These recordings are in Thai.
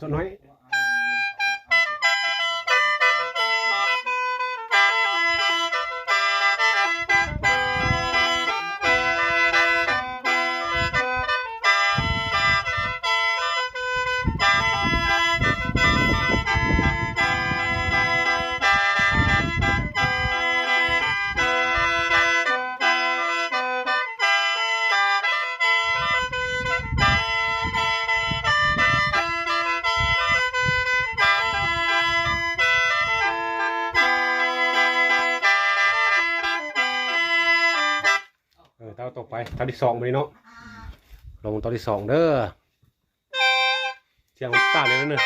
สดน้อยเท่าต่อไปเท่าที่สองไปเนาะลงเท่าที่สองเด้อเสียงต่างเลยนั่นเนอะ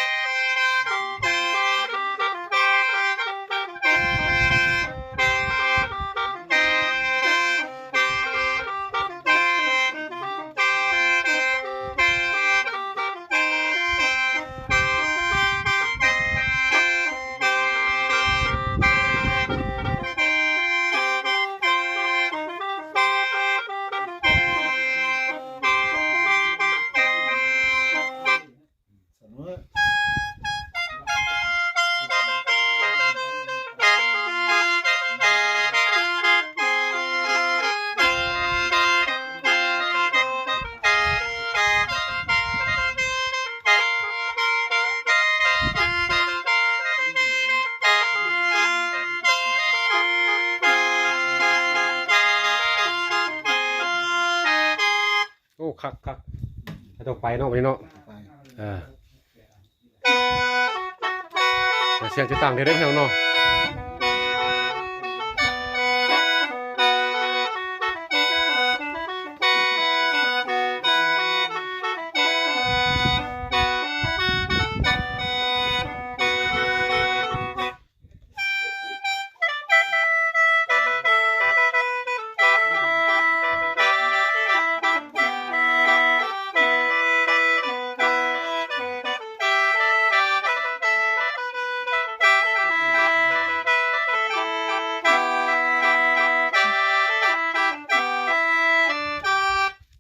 โอ้คักให้ต่อไปเนาะไปเนาะเสียงจะต่างเดี๋ยวได้เพียงเนาะ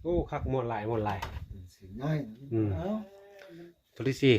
โอ้คักมวนหลาย เสียงง่ายตัวที่สี่